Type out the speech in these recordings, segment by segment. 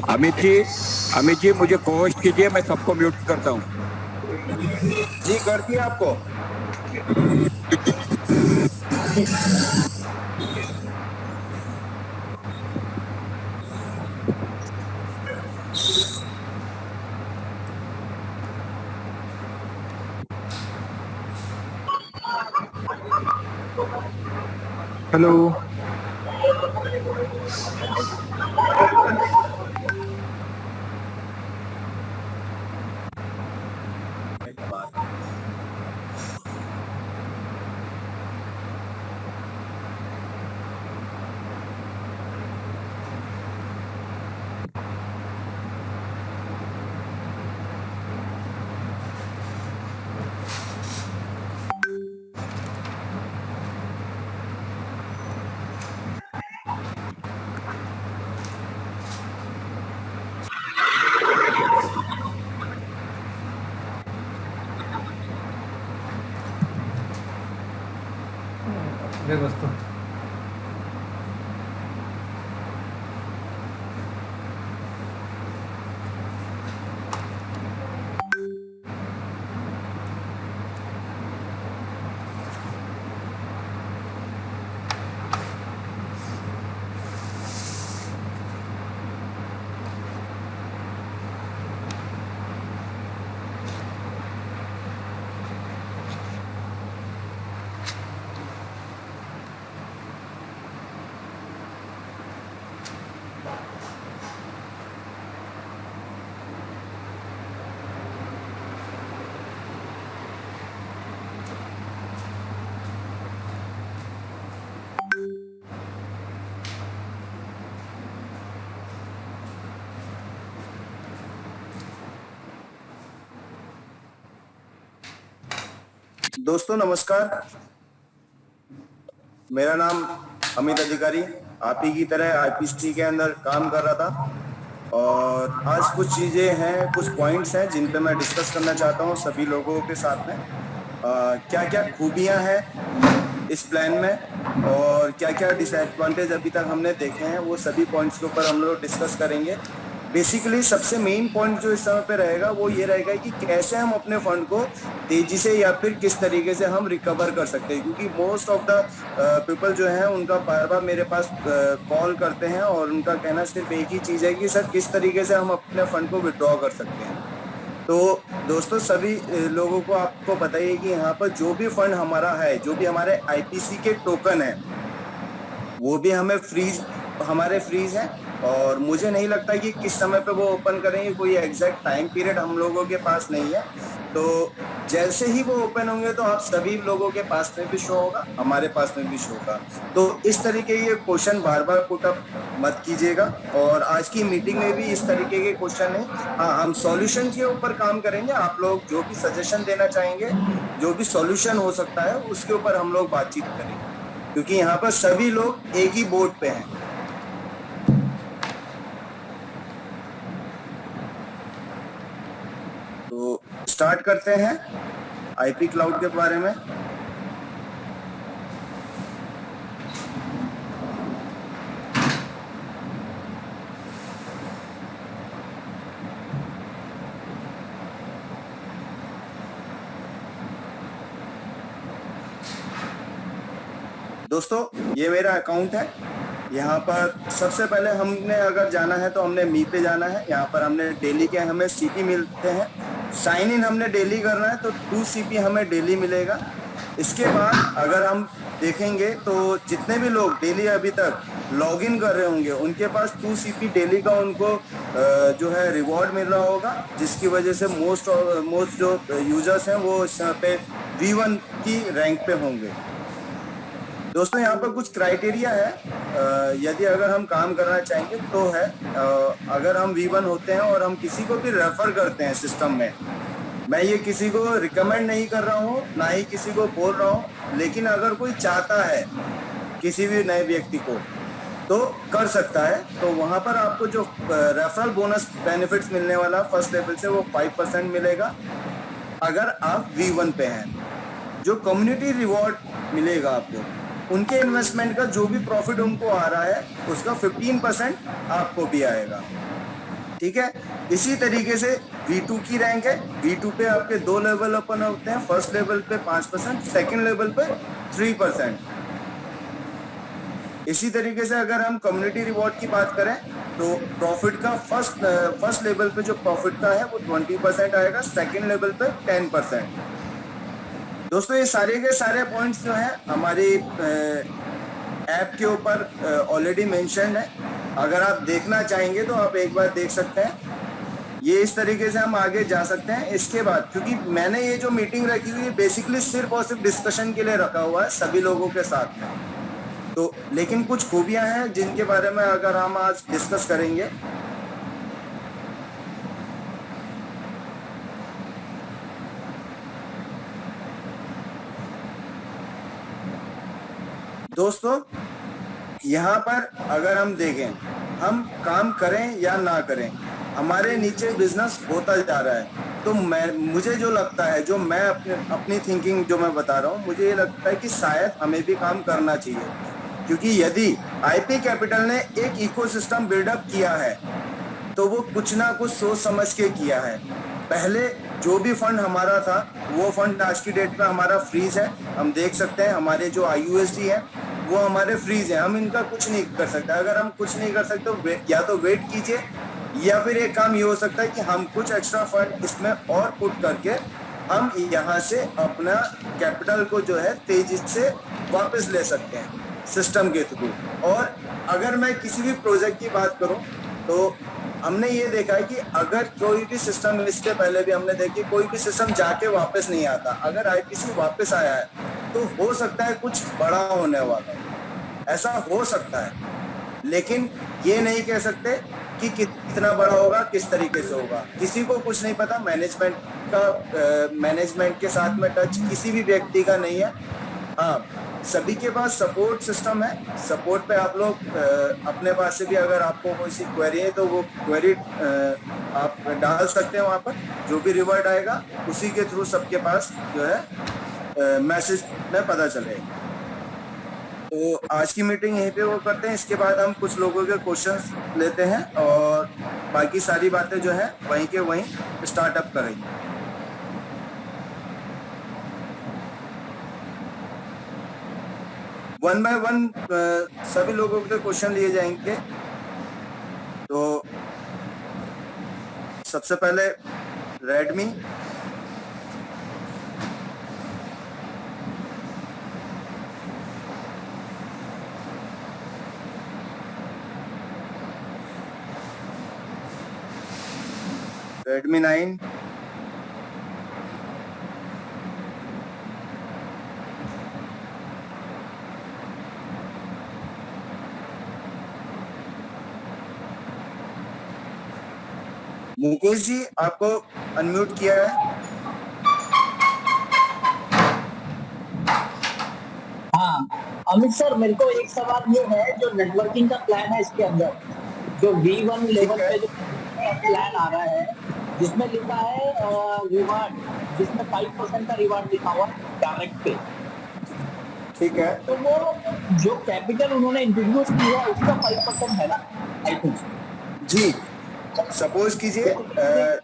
अमित जी, अमित जी मुझे कोहोस्ट कीजिए, मैं सबको म्यूट करता हूँ। जी कर दिया आपको। हेलो। दोस्तों दोस्तों नमस्कार, मेरा नाम अमित अधिकारी आप ही की तरह आईपीसी के अंदर काम कर रहा था और आज कुछ चीजें हैं, कुछ पॉइंट्स हैं जिन पे मैं डिस्कस करना चाहता हूं सभी लोगों के साथ में। क्या क्या खूबियां हैं इस प्लान में और क्या क्या डिसएडवांटेज अभी तक हमने देखे हैं, वो सभी पॉइंट्स के ऊपर हम लोग डिस्कस करेंगे। बेसिकली सबसे मेन पॉइंट जो इस समय पे रहेगा वो ये रहेगा कि कैसे हम अपने फंड को तेजी से या फिर किस तरीके से हम रिकवर कर सकते हैं, क्योंकि मोस्ट ऑफ द पीपल जो है उनका बार बार मेरे पास कॉल करते हैं और उनका कहना सिर्फ एक ही चीज है कि सर किस तरीके से हम अपने फंड को विड्रॉ कर सकते हैं। तो दोस्तों सभी लोगों को आपको बताइए कि यहाँ पर जो भी फंड हमारा है, जो भी हमारे आईपीसी के टोकन है, वो भी हमें हमारे फ्रीज हैं और मुझे नहीं लगता कि किस समय पे वो ओपन करेंगे, कोई एग्जैक्ट टाइम पीरियड हम लोगों के पास नहीं है। तो जैसे ही वो ओपन होंगे तो आप सभी लोगों के पास में भी शो होगा, हमारे पास में भी शो होगा। तो इस तरीके के क्वेश्चन बार बार पुट अप मत कीजिएगा और आज की मीटिंग में भी इस तरीके के क्वेश्चन है। हाँ, हम सॉल्यूशन के ऊपर काम करेंगे। आप लोग जो भी सजेशन देना चाहेंगे, जो भी सॉल्यूशन हो सकता है उसके ऊपर हम लोग बातचीत करेंगे, क्योंकि यहाँ पर सभी लोग एक ही बोट पे हैं। तो स्टार्ट करते हैं आईपी क्लाउड के बारे में। दोस्तों ये मेरा अकाउंट है। यहाँ पर सबसे पहले हमने अगर जाना है तो हमने मी पे जाना है। यहाँ पर हमने डेली के हमें सीपी मिलते हैं। साइन इन हमने डेली करना है तो 2 सीपी हमें डेली मिलेगा। इसके बाद अगर हम देखेंगे तो जितने भी लोग डेली अभी तक लॉग इन कर रहे होंगे उनके पास 2 सीपी डेली का उनको जो है रिवॉर्ड मिल रहा होगा, जिसकी वजह से मोस्ट जो यूजर्स हैं वो इस पे V1 की रैंक पे होंगे। दोस्तों यहाँ पर कुछ क्राइटेरिया है, यदि अगर हम काम करना चाहेंगे तो है, अगर हम V1 होते हैं और हम किसी को भी रेफर करते हैं सिस्टम में, मैं ये किसी को रिकमेंड नहीं कर रहा हूँ, ना ही किसी को बोल रहा हूँ, लेकिन अगर कोई चाहता है किसी भी नए व्यक्ति को तो कर सकता है। तो वहाँ पर आपको जो रेफरल बोनस बेनिफिट्स मिलने वाला फर्स्ट लेवल से वो 5% मिलेगा। अगर आप V1 पे हैं। जो कम्युनिटी रिवॉर्ड मिलेगा आपको, उनके इन्वेस्टमेंट का जो भी प्रॉफिट उनको आ रहा है उसका 15% आपको भी आएगा। ठीक है, इसी तरीके से V2 की रैंक है। V2 पे आपके 2 लेवल ओपन होते हैं। फर्स्ट लेवल पे 5%, सेकंड लेवल पे 3%। इसी तरीके से अगर हम कम्युनिटी रिवॉर्ड की बात करें तो प्रॉफिट का फर्स्ट लेवल पे जो प्रॉफिट का है वो 20% आएगा, सेकंड लेवल पे 10%। दोस्तों, ये सारे के सारे पॉइंट्स जो हैं हमारी ऐप के ऊपर ऑलरेडी मेंशन्ड है। अगर आप देखना चाहेंगे तो आप एक बार देख सकते हैं। ये इस तरीके से हम आगे जा सकते हैं। इसके बाद, क्योंकि मैंने ये जो मीटिंग रखी हुई है बेसिकली सिर्फ और सिर्फ डिस्कशन के लिए रखा हुआ है सभी लोगों के साथ में, तो लेकिन कुछ खूबियां हैं जिनके बारे में अगर हम आज डिस्कस करेंगे। दोस्तों, यहाँ पर अगर हम देखें, हम काम करें या ना करें, हमारे नीचे बिजनेस होता जा रहा है। तो मुझे जो लगता है, जो मैं अपनी थिंकिंग जो मैं बता रहा हूँ, मुझे ये लगता है कि शायद हमें भी काम करना चाहिए। क्योंकि यदि आईपी कैपिटल ने एक इकोसिस्टम बिल्डअप किया है तो वो कुछ ना कुछ सोच समझ के किया है। पहले जो भी फंड हमारा था वो फंड आज की डेट में हमारा फ्रीज है। हम देख सकते हैं हमारे जो IUSD है वो हमारे फ्रीज है। हम इनका कुछ नहीं कर सकते। अगर हम कुछ नहीं कर सकते तो या तो वेट कीजिए, या फिर एक काम ये हो सकता है कि हम कुछ एक्स्ट्रा फंड इसमें और पुट करके हम यहाँ से अपना कैपिटल को जो है तेजी से वापस ले सकते हैं सिस्टम के थ्रू। और अगर मैं किसी भी प्रोजेक्ट की बात करूं तो हमने ये देखा है कि अगर कोई भी सिस्टम, इसके पहले भी हमने देखी, कोई भी सिस्टम जाके वापस नहीं आता। अगर IPC वापस आया है तो हो सकता है कुछ बड़ा होने वाला है, ऐसा हो सकता है, लेकिन ये नहीं कह सकते कि कितना बड़ा होगा, किस तरीके से होगा, किसी को कुछ नहीं पता। मैनेजमेंट के साथ में टच किसी भी व्यक्ति का नहीं है। हाँ, सभी के पास सपोर्ट सिस्टम है। सपोर्ट पे आप लोग अपने पास से भी अगर आपको कोई सी क्वेरी है तो वो क्वेरी आप डाल सकते हैं वहाँ पर। जो भी रिवर्ट आएगा उसी के थ्रू सबके पास जो है मैसेज में पता चलेगा। तो आज की मीटिंग यहीं पे वो करते हैं। इसके बाद हम कुछ लोगों के क्वेश्चंस लेते हैं और बाकी सारी बातें जो है वहीं के वहीं स्टार्टअप करेंगे। वन बाय वन सभी लोगों के क्वेश्चन लिए जाएंगे। तो सबसे पहले रेडमी, Redmi 9, मुकेश जी आपको अनम्यूट किया है। हाँ अमित सर, मेरे को एक सवाल ये है, जो नेटवर्किंग का प्लान है इसके अंदर जो V1 लेवल पे जो प्लान आ रहा है जिसमें लिखा है रिवार्ड, जिसमें 5% का रिवार्ड लिखा हुआ है डायरेक्ट पे, ठीक है, तो वो जो कैपिटल उन्होंने इंट्रोड्यूस किया है उसका 5% है ना? I think ji. सपोज कीजिए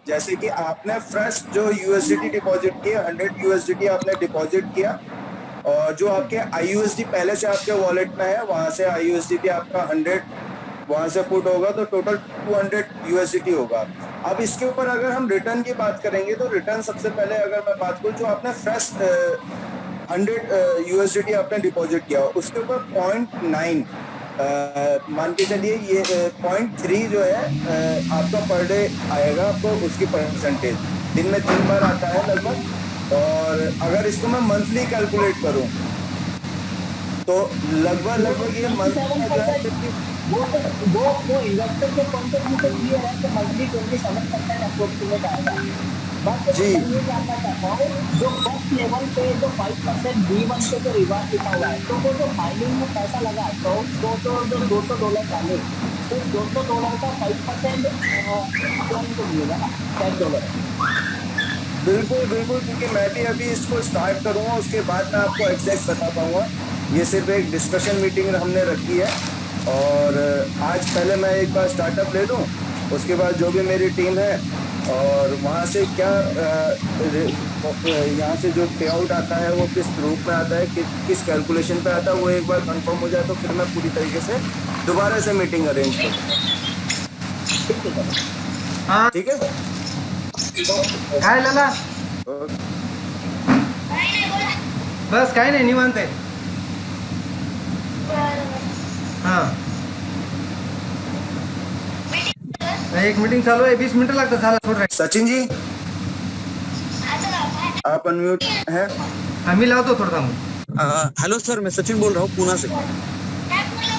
जैसे कि आपने फ्रेश जो USDT डिपॉजिट किए, 100 USDT आपने डिपॉजिट किया और जो आपके IUSD पहले से आपके वॉलेट में है वहां से IUSD आपका 100 वहां से पुट होगा तो टोटल 200 USDT होगा। अब इसके ऊपर अगर हम रिटर्न की बात करेंगे तो रिटर्न सबसे पहले अगर मैं बात करूं, जो आपने फ्रेश 100 USDT आपने डिपॉजिट किया उसके ऊपर 0.9 मान के चलिए, ये 0.3 जो है आपका पर डे आएगा आपको, उसकी परसेंटेज दिन में 3 बार आता है लगभग। और अगर इसको मैं मंथली कैलकुलेट करूं तो लगभग ये मंथ वो इन्वेस्टर के पॉइंट ऑफ व्यू से ये है कि मंथली 27% अप्रोक्सीमेट आएगा। बट जी। मैं ये जानना चाहता हूँ, जो फर्स्ट लेवल पे जो 5% V1 पे जो रिवार्ड लिखा हुआ है, तो वो जो माइनिंग में पैसा लगा तो जो $200 डाले तो $200 का 5% को मिलेगा ना $10। बिल्कुल बिल्कुल, क्योंकि मैं भी अभी इसको स्टार्ट करूंगा, उसके बाद मैं आपको एग्जैक्ट बता पाऊंगा। ये सिर्फ एक डिस्कशन मीटिंग हमने रखी है, और आज पहले मैं एक बार स्टार्टअप ले लूं, उसके बाद जो भी मेरी टीम है और वहां से क्या यहाँ से जो पे आउट आता है वो किस रूप में आता है, किस कैलकुलेशन पे आता है, वो एक बार कंफर्म हो जाए तो फिर मैं पूरी तरीके से दोबारा से मीटिंग अरेंज करूँ। ठीक है सर। हाँ ठीक है। काय लाला ओके। बस काय नाही निवांत आहे. हाँ एक मीटिंग चालू आहे, 20 मिनिटं लागतात, झालं सोड रे. सचिन जी, आप अनम्यूट हैं? मी लावतो थोडं थांबून. हेलो सर, मैं सचिन बोल रहा हूँ पूना से।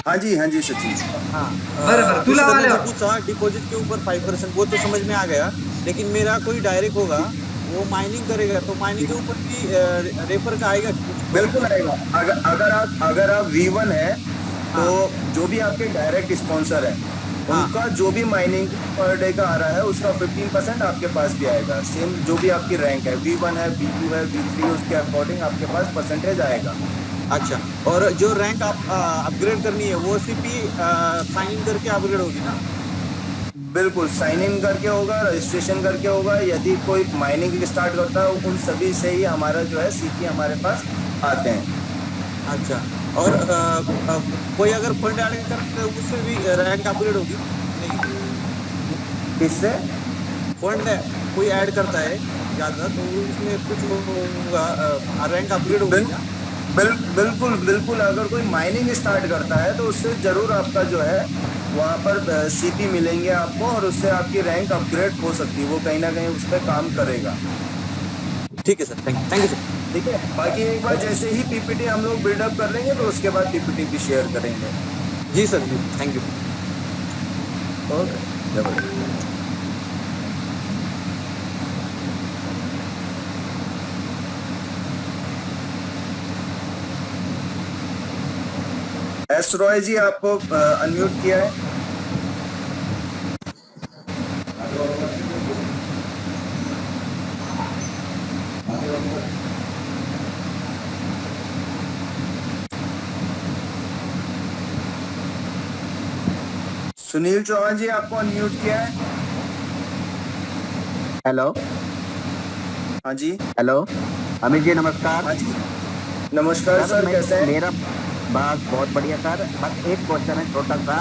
हाँ जी सचिन। हाँ, बरं, तू लावा ले. पूछा डिपॉजिट के ऊपर 5%, वो तो समझ में आ गया, लेकिन मेरा कोई डायरेक्ट होगा, वो माइनिंग करेगा तो माइनिंग के ऊपर भी रेफर का आएगा? बिल्कुल आएगा। अगर आप V1 है तो जो भी आपके डायरेक्ट स्पॉन्सर है उनका जो भी माइनिंग पर डे का आ रहा है उसका 15% आपके पास भी आएगा। सेम जो भी आपकी रैंक है, V1 है, V2 है, V3, उसके अकॉर्डिंग आपके पास परसेंटेज आएगा। अच्छा, और जो रैंक आप अपग्रेड करनी है वो सीपी साइन इन करके अपग्रेड होगी ना? बिल्कुल, साइन इन करके होगा, रजिस्ट्रेशन करके होगा। यदि कोई माइनिंग स्टार्ट करता है उन सभी से ही हमारा जो है सीपी हमारे पास आते हैं। अच्छा, और कोई अगर फंड ऐड करते है उससे भी रैंक अपग्रेड होगी? नहीं, किससे? फंड है कोई ऐड करता है ज्यादा तो उसमें कुछ होगा, रैंक अपग्रेड होगी ना? बिल्कुल, अगर कोई माइनिंग स्टार्ट करता है तो उससे जरूर आपका जो है वहाँ पर सीपी मिलेंगे आपको, और उससे आपकी रैंक अपग्रेड हो सकती है। वो कहीं ना कहीं उस पर काम करेगा। ठीक है सर, थैंक यू सर। ठीक है, बाकी एक बार जैसे ही पीपीटी हम लोग बिल्डअप कर लेंगे तो उसके बाद पीपीटी भी शेयर करेंगे। जी सर, जी, थैंक यू। ओके, जबरदस्त। एस रॉय जी, आपको अनम्यूट किया है। सुनील चौहान जी, आपको अनम्यूट किया है। हेलो। हाँ जी। हेलो अमित जी, नमस्कार। हाँ जी, नमस्कार सर, कैसे हैं? मेरा बस बहुत बढ़िया सर। बस एक क्वेश्चन है छोटा सा,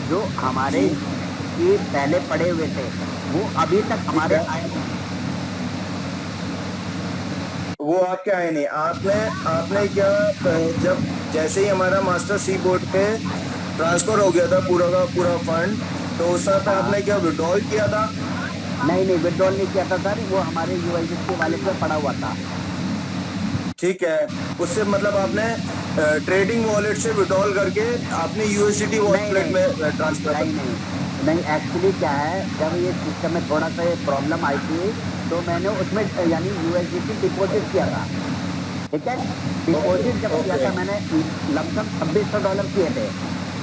जो हमारे ये पहले पड़े हुए थे वो अभी तक हमारे आए नहीं। वो आपके आए नहीं। आपने क्या, जब जैसे ही हमारा मास्टर सी बोर्ड पे ट्रांसफर हो गया था पूरा का पूरा फंड, तो उस समय पे आपने क्या विड्रॉल किया था? नहीं, विड्रॉल नहीं किया था सर, वो हमारे यूआईसी वाले पे पड़ा हुआ था। ठीक है, उससे मतलब आपने ट्रेडिंग वॉलेट से विड्रॉल करके आपने यूएसडीटी वॉलेट में ट्रांसफर? नहीं, एक्चुअली क्या है, जब ये सिस्टम में थोड़ा सा प्रॉब्लम आई थी तो मैंने उसमें यानी यूएसडीटी डिपॉजिट किया था। ठीक है, डिपॉजिट जब किया था मैंने लमसम $2600 किए थे।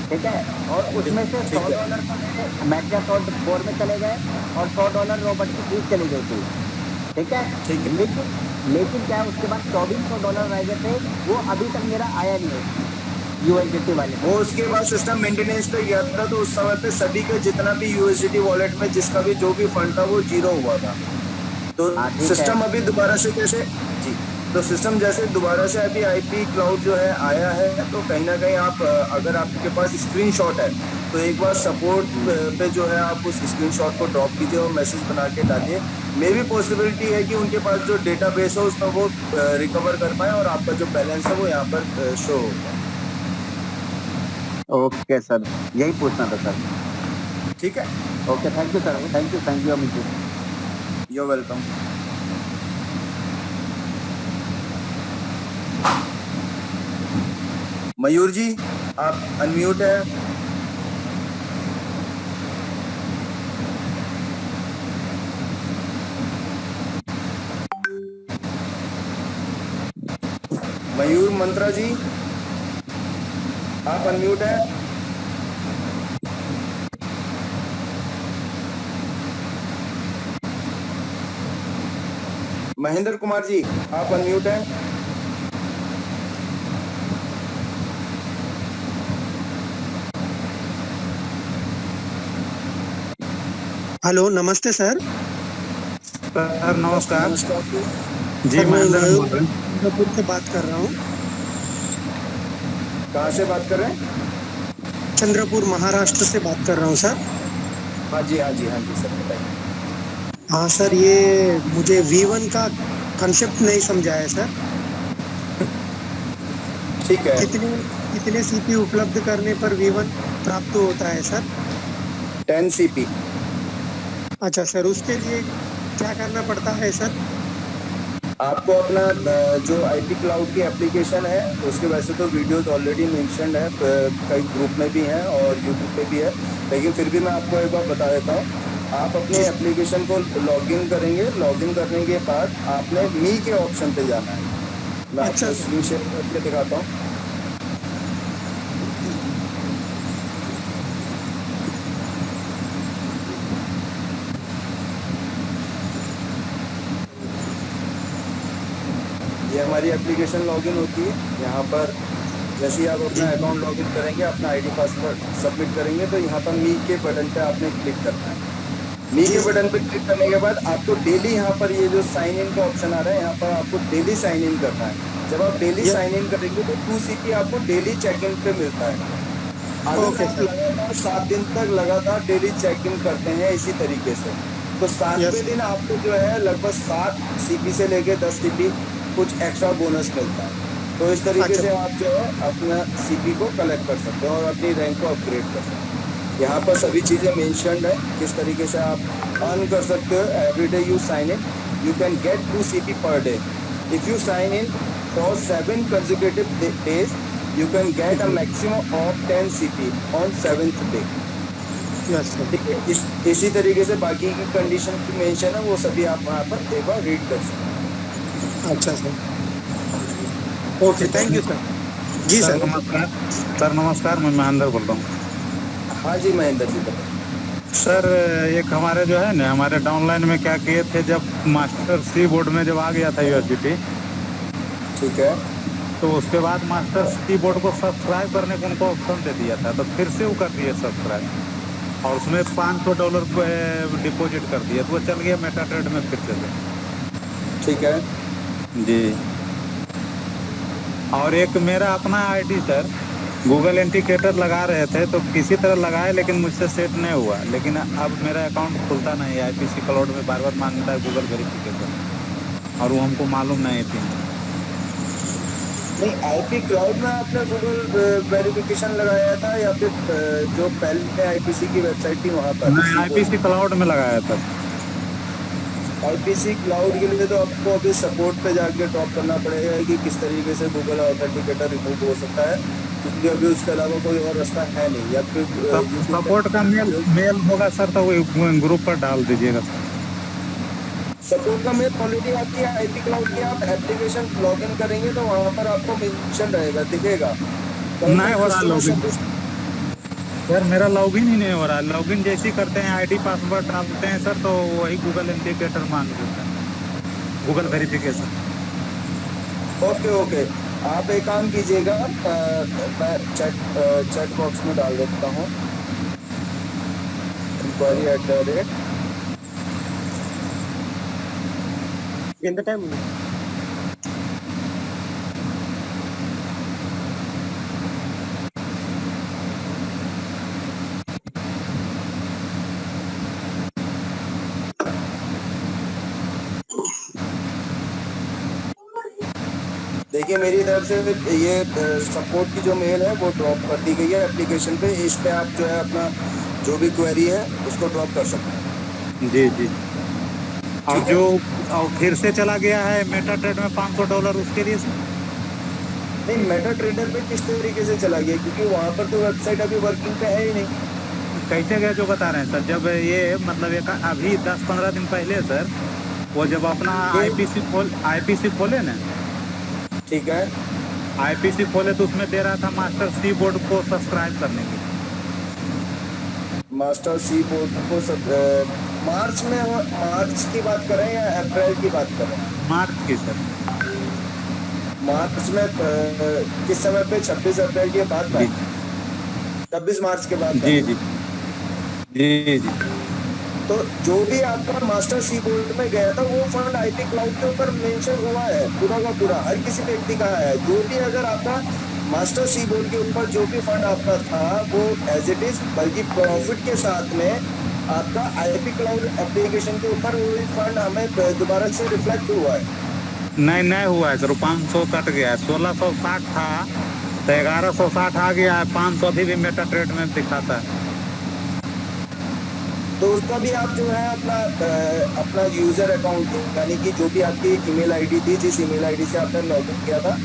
ठीक है, और उसमें से $100 तो मेरे माइक्रोसॉफ्ट कोर में चले गए और $100 रॉबर्ट की फीस चली गई थी। ठीक है, लेकिन क्या है, उसके बाद $2400 रह गए थे, वो अभी तक मेरा आया नहीं है यूएसडीटी वाले। वो उसके बाद सिस्टम मेंटेनेंस पे गया था, तो उस समय पे सभी का जितना भी यूएसडीटी वॉलेट में जिसका भी जो भी फंड था वो जीरो हुआ था। तो सिस्टम अभी दोबारा से कैसे जी, तो सिस्टम जैसे दोबारा से अभी आईपी क्लाउड जो है आया है, तो कहीं ना कहीं आप अगर आपके पास स्क्रीनशॉट है तो एक बार सपोर्ट पे जो है आप उस स्क्रीनशॉट को ड्रॉप कीजिए और मैसेज बना के डालिए। मे भी पॉसिबिलिटी है कि उनके पास जो डेटाबेस हो उसमें वो रिकवर कर पाए और आपका जो बैलेंस है वो यहाँ पर शो हो। ओके सर, यही पूछना था सर। ठीक है, okay, thank you sir, thank you Amit ji. You welcome. Mayur ji, आप अनम्यूट है। मयूर मंत्रा जी, आप अनम्यूट है। महेंद्र कुमार जी, आप अनम्यूट हैं। हेलो, नमस्ते सर। सर नमस्कार। नमस्कार जी। जी सर, मैं महेंद्र मयूर बोल रहे हैं। चंद्रपुर से बात कर रहा हूँ। कहाँ से बात कर रहे हैं? चंद्रपुर महाराष्ट्र से बात कर रहा हूँ सर। हाँ जी, हाँ जी, हाँ जी सर, बताइए। हाँ सर, ये मुझे V1 का कंसेप्ट नहीं समझा है सर। ठीक है। कितने कितने सीपी उपलब्ध करने पर V1 प्राप्त होता है सर? 10 CP। अच्छा सर, उसके लिए क्या करना पड़ता है सर? आपको अपना जो IP क्लाउड की एप्लीकेशन है उसके वैसे तो वीडियोस ऑलरेडी मेंशन्ड है, कई ग्रुप में भी हैं और यूट्यूब पे भी है, लेकिन फिर भी मैं आपको एक बार बता देता हूँ। आप अपने एप्लीकेशन को लॉगिन करेंगे, लॉगिन करने के बाद आपने मी के ऑप्शन पे जाना है। मैं अच्छा आपको सर। स्क्रीन शेयर करके दिखाता हूँ। ये हमारी एप्लीकेशन लॉगिन होती है। यहाँ पर जैसे ही आप अपना अकाउंट लॉगिन करेंगे, अपना ID पासवर्ड सबमिट करेंगे, तो यहाँ पर मी के बटन पे आपने क्लिक करना है। मी के बटन पे क्लिक करने के बाद आपको डेली यहाँ पर ये जो साइन इन का ऑप्शन आ रहा है, यहाँ पर आपको डेली साइन इन करना है। जब आप डेली साइन इन करेंगे तो 2 CP आपको डेली चेक इन पे मिलता है। अगर आप लगातार 7 दिन तक लगातार डेली चेक इन करते हैं इसी तरीके से, तो 7वें दिन आपको जो है लगभग 7 CP से लेके 10 CP कुछ एक्स्ट्रा बोनस मिलता है। तो इस तरीके से आप जो है अपना CP को कलेक्ट कर सकते हैं और अपनी रैंक को अपग्रेड कर सकते हैं। यहाँ पर सभी चीजें मेंशन्ड है, किस तरीके से आप अर्न कर सकते हो। Every day you sign in, you can get 2 CP per day. If you sign in for 7 consecutive days, you can get a maximum of 10 CP on 7th day। Yes sir. ठीक है, इसी तरीके से बाकी की कंडीशन की mention है वो सभी आप वहाँ पर एक बार रीड कर सकते हैं। अच्छा sir, okay, thank you sir. जी सर सर। नमस्कार। सर नमस्कार, मैं महेंद्र बोल रहा हूँ। हाँ जी महेंद्र जी, बताइए। सर एक हमारे जो है ना, हमारे डाउनलाइन में क्या किए थे, जब मास्टर सी बोर्ड में जब आ गया था USDT, ठीक है। तो उसके बाद मास्टर सी बोर्ड को सब्सक्राइब करने को उनको ऑप्शन दे दिया था, तो फिर से वो कर दिए सब्सक्राइब और उसमें $500 डिपॉजिट कर दिया, तो वो चल गया मेटा ट्रेड में फिर से। ठीक है जी। और एक मेरा अपना ID सर, गूगल इंडिकेटर लगा रहे थे तो किसी तरह लगाए, लेकिन मुझसे सेट नहीं हुआ। लेकिन अब मेरा अकाउंट खुलता नहीं है, IPC क्लाउड में बार बार मांगता है गूगल वेरिफिकेशन, और वो हमको मालूम नहीं थी। नहीं, IP क्लाउड में आपने गूगल वेरिफिकेशन लगाया था या फिर जो पहले IPC की वेबसाइट थी वहाँ पर? मैं IPC क्लाउड में लगाया था। IPC क्लाउड के लिए तो आपको अभी सपोर्ट पे जाके टॉप करना पड़ेगा कि किस तरीके से गूगल ऑथेंटिकेटर रिमूव हो सकता है, क्योंकि अभी उसके अलावा कोई और रास्ता है नहीं। या फिर सपोर्ट का मेल होगा सर, तो वो ग्रुप पर डाल दीजिएगा। सपोर्ट का मेल ऑलरेडी आपकी IP क्लाउड की आप एप्लीकेशन लॉगिन करेंगे तो वहाँ पर आपको मेंशन रहेगा, दिखेगा। नहीं हो रहा लॉगिन सर, मेरा लॉगिन ही नहीं हो रहा। लॉगिन जैसे ही करते हैं ID पासवर्ड डालते हैं सर, तो वही गूगल इंडिकेटर मांग लेता है, गूगल वेरिफिकेशन। ओके ओके, आप एक काम कीजिएगा, मैं चैट बॉक्स में डाल देता हूँ inquiry@ इन द टाइम। देखिए मेरी तरफ से ये सपोर्ट की जो मेल है वो ड्रॉप कर दी गई है एप्लीकेशन पे। इस पे आप जो है अपना जो भी क्वेरी है उसको ड्रॉप कर सकते हैं। जी जी। और जो और फिर से चला गया है मेटा ट्रेड में $500, उसके लिए सर? नहीं, मेटा ट्रेडर पे किस तरीके से चला गया, क्योंकि वहाँ पर तो वेबसाइट अभी वर्किंग पे है ही नहीं। कैसे गया जो बता रहे हैं सर? जब ये मतलब एक अभी 10-15 दिन पहले सर, वो जब अपना IPC खोले ना, ठीक है, IPC खोले तो उसमें दे रहा था मास्टर सी बोर्ड को सब्सक्राइब करने के लिए। मास्टर सी बोर्ड को मार्च में मार्च की बात करें या अप्रैल की बात करें? मार्च की सर। मार्च में किस समय पे? 26 अप्रैल के बाद में, 26 मार्च के बाद जी में। जी जी। तो जो भी आपका मास्टर सी बोर्ड में गया था वो फंड आईपी क्लाउड के ऊपर मेंशन हुआ है पूरा का पूरा, हर किसी व्यक्ति का है। जो भी अगर आपका मास्टर सी बोर्ड के ऊपर जो भी फंड आपका था वो एज इट इज, बल्कि प्रॉफिट के साथ में आपका आईपी क्लाउड एप्लीकेशन के ऊपर वो फंड हमें दोबारा से रिफ्लेक्ट हुआ है। नहीं हुआ है सर, 500 कट गया है। 1660 था तो 1160 आ गया है। 500 अभी भी मेटा ट्रेड में दिखाता है। तो उसका भी आप जो है अपना यूजर अकाउंट, यानी कि जो भी आपकी ईमेल आईडी थी, जिस ईमेल आईडी से आपने लॉगिन किया था,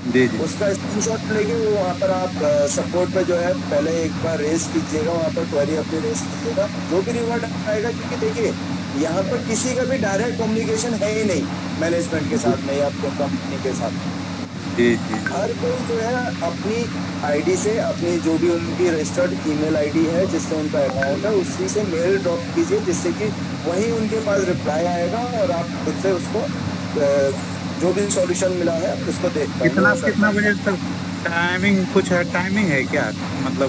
जी उसका स्क्रीनशॉट लेके वो वहाँ पर आप सपोर्ट पे जो है पहले एक बार रेस कीजिएगा, वहाँ पर क्वेरी अपनी रेस कीजिएगा, जो भी रिवर्ट आएगा। क्योंकि देखिए यहाँ पर किसी का भी डायरेक्ट कम्युनिकेशन है ही नहीं मैनेजमेंट के साथ में या कंपनी के साथ। जी। हर कोई जो है अपनी आईडी से, अपनी जो भी उनकी रजिस्टर्ड ईमेल आईडी है जिससे उनका अकाउंट है, उसी से मेल ड्रॉप कीजिए, जिससे कि वहीं उनके पास रिप्लाई आएगा और आप उससे उसको जो भी सॉल्यूशन मिला है उसको देख पाएंगे। कितना बजे तक टाइमिंग, कुछ है टाइमिंग है क्या? मतलब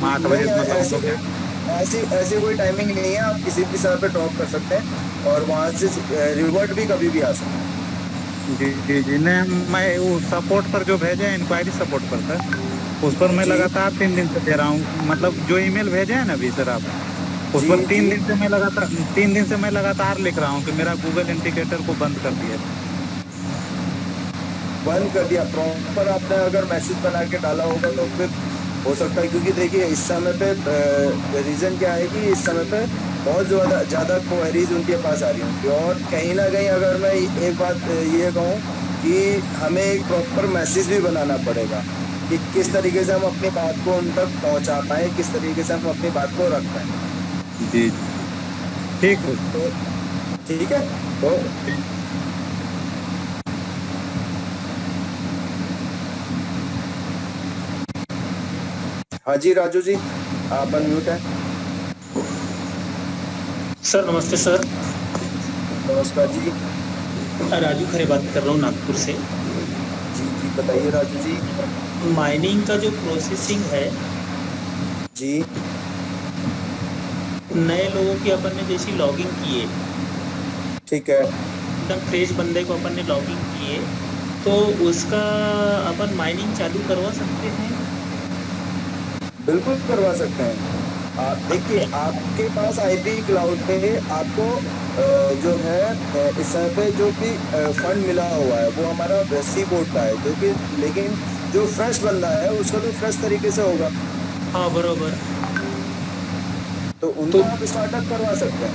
8 बजे ऐसी कोई टाइमिंग नहीं है। आप किसी भी समय पे ड्रॉप कर सकते हैं और वहाँ से रिवर्ट भी कभी भी आ सकता है। जी। नहीं, मैं वो सपोर्ट पर जो भेजे हैं, इंक्वायरी सपोर्ट पर सर, उस पर मैं लगातार 3 दिन से दे रहा हूँ। मतलब जो ईमेल भेजे हैं ना अभी सर आप, उस पर 3 दिन से मैं लगातार लिख रहा हूँ कि मेरा गूगल इंडिकेटर को बंद कर दिया। प्रॉपर आपने अगर मैसेज बना के डाला होगा तो फिर हो सकता है। क्योंकि देखिए इस समय पे रीज़न क्या है कि इस समय पे बहुत ज़्यादा क्वेरीज उनके पास आ रही होंगी, और कहीं ना कहीं अगर मैं एक बात ये कहूँ कि हमें एक प्रॉपर मैसेज भी बनाना पड़ेगा कि किस तरीके से हम अपनी बात को उन तक पहुँचा पाएँ, किस तरीके से हम अपनी बात को रख पाएँ। जी ठीक है। तो ठीक है, तो हाँ जी राजू जी, आप अनम्यूट है। सर नमस्ते सर। नमस्कार जी। राजू खरे बात कर रहा हूँ नागपुर से। जी बताइए राजू जी। माइनिंग का जो प्रोसेसिंग है जी, नए लोगों की अपन ने जैसी लॉगिंग किए, ठीक है, एकदम फ्रेश बंदे को अपन ने लॉगिंग किए, तो उसका अपन माइनिंग चालू करवा सकते हैं? बिल्कुल करवा सकते हैं। आप देखिए, आपके पास आईपी क्लाउड पे आपको जो है इस समय पे जो भी फंड मिला हुआ है वो हमारा सी बोर्ड का है, जो कि लेकिन जो फ्रेश बंदा है उसका तो फ्रेश तरीके से होगा। हाँ बरोबर। तो उनको आप स्टार्टअप करवा सकते हैं।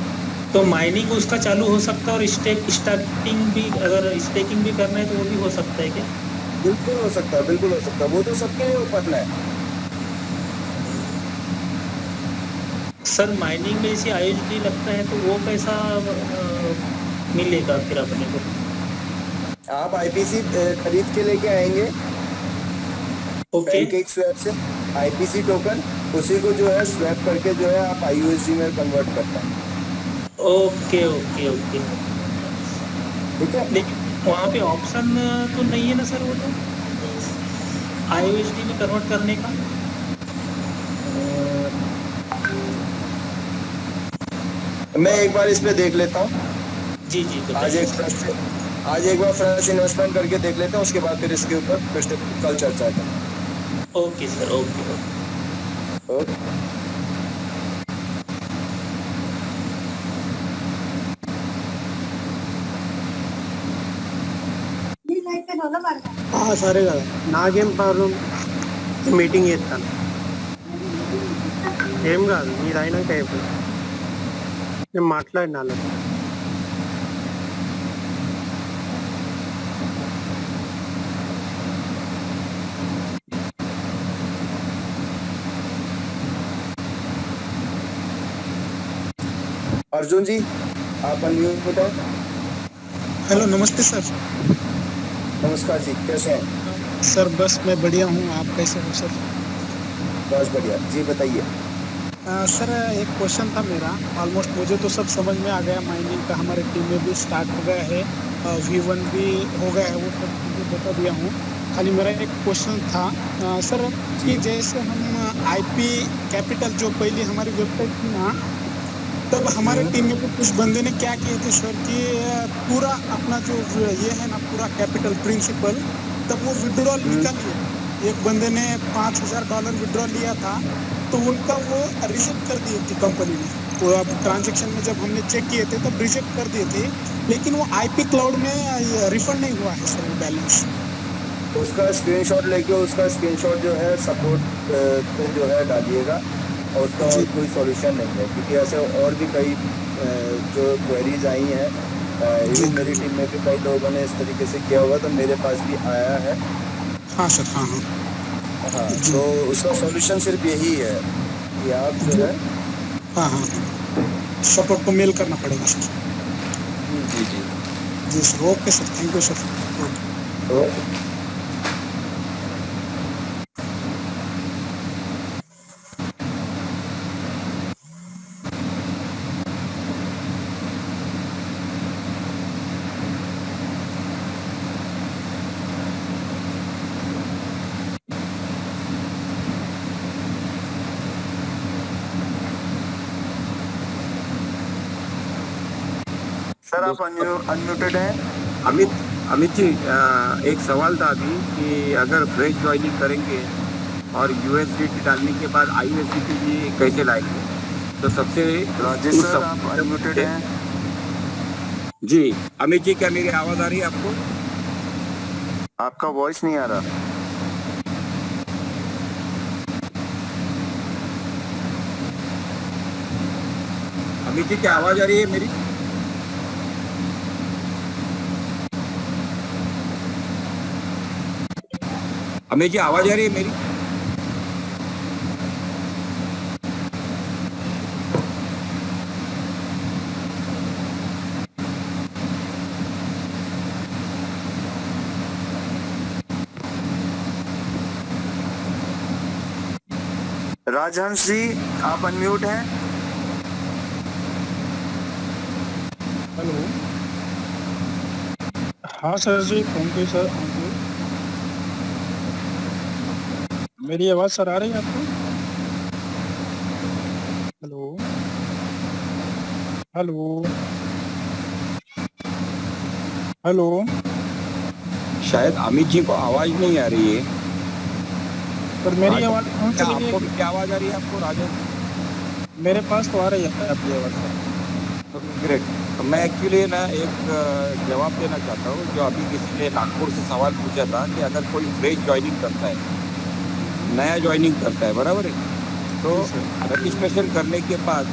तो माइनिंग उसका चालू हो सकता है और स्टार्टिंग भी, अगर स्टेकिंग भी करना है तो वो भी हो सकता है क्या? बिल्कुल हो सकता है, बिल्कुल हो सकता है। वो तो सबके लिए ओपन है। सर माइनिंग में जैसे IOSD लगता है तो वो पैसा मिलेगा फिर अपने को? आप आईपीसी खरीद के लेके आएंगे ओके। पैनकेक स्वैप से आईपीसी टोकन, उसी को जो है स्वैप करके जो है आप IUSD में कन्वर्ट करते हैं। ओके ओके ओके, ठीक है। लेकिन वहाँ पे ऑप्शन तो नहीं है ना सर वो तो IUSD में कन्वर्ट करने का? मैं एक बार इस पे देख लेता हूँ। जी आज एक बार फ्रेश इन्वेस्टमेंट करके देख लेते हैं, उसके बाद फिर इसके ऊपर फिर से कल चर्चा करें। Okay sir, okay. సరే కదా నాకేం ప్రాబ్లం మీటింగ్ చేస్తాను ఏం కాదు మీరు అయినాక అయిపోయింది నేను మాట్లాడిన వాళ్ళతో अर्जुन जी, आप अनम्यूट हैं। हेलो, नमस्ते सर। नमस्कार जी, कैसे हैं? सर बस मैं बढ़िया हूँ, आप कैसे हो सर? बस बढ़िया जी, बताइए। सर एक क्वेश्चन था मेरा। ऑलमोस्ट मुझे तो सब समझ में आ गया, माइनिंग का हमारे टीम में भी स्टार्ट हो गया है, V1 भी हो गया है, वो सब चीज़ें बता दिया हूँ। खाली मेरा एक क्वेश्चन था सर कि जैसे हम IP कैपिटल जो पहले हमारी वेबसाइट थी ना, तब हमारे टीम में भी कुछ बंदे ने क्या किए थे सर कि पूरा अपना जो ये है ना पूरा कैपिटल प्रिंसिपल, तब वो विड्रॉल निकाल लिया। एक बंदे ने $5000 विड्रॉ लिया था, तो उनका वो रिजेक्ट कर दिए थे कंपनी ने। वो अब ट्रांजेक्शन में जब हमने चेक किए थे तब रिजेक्ट कर दिए थे, लेकिन वो IP क्लाउड में रिफंड नहीं हुआ है सर वो बैलेंस। उसका स्क्रीनशॉट लेके उसका स्क्रीनशॉट जो है सपोर्ट पे जो है डालिएगा, और उसका और कोई सॉल्यूशन नहीं है, क्योंकि ऐसे और भी कई जो क्वेरीज आई हैं, इवन मेरी टीम में भी कई लोगों ने इस तरीके से किया हुआ, तो मेरे पास भी आया है। हाँ सर, हाँ हाँ हाँ, तो उसका सॉल्यूशन सिर्फ यही है कि आप जो है हाँ हाँ सपोर्ट को मेल करना पड़ेगा सर। जी जी जी sir, okay sir, thank you sir. तो सर आप अनम्यूटेड हैं। अमित जी, एक सवाल था अभी कि अगर फ्रेश ज्वाइनिंग करेंगे और USDT डालने के बाद IUSDT भी कैसे लाएंगे, तो सबसे राजेश सर आप अनम्यूटेड हैं। जी अमित जी, क्या मेरी आवाज आ रही है आपको? आपका वॉइस नहीं आ रहा। अमित जी, क्या आवाज आ रही है मेरी? अमित जी, आवाज आ रही है मेरी? राजहंस जी आप अनम्यूट हैं। हेलो, हाँ सर जी, thank you sir, thank you. मेरी आवाज़ सर आ रही है आपको? हेलो हेलो हेलो, शायद अमित जी को आवाज नहीं आ रही है। सर मेरी आवाज़ कौन क्या सी आपको भी क्या आवाज आ रही है आपको, राजा? मेरे पास तो आ रही है आपकी आवाज़ सर। ग्रेट। तो मैं एक्चुअली ना एक जवाब देना चाहता हूँ, जो अभी किसी ने नागपुर से सवाल पूछा था कि अगर कोई फ्रेश ज्वाइनिंग करता है, नया ज्वाइनिंग करता है, बराबर है, तो रजिस्ट्रेशन करने के बाद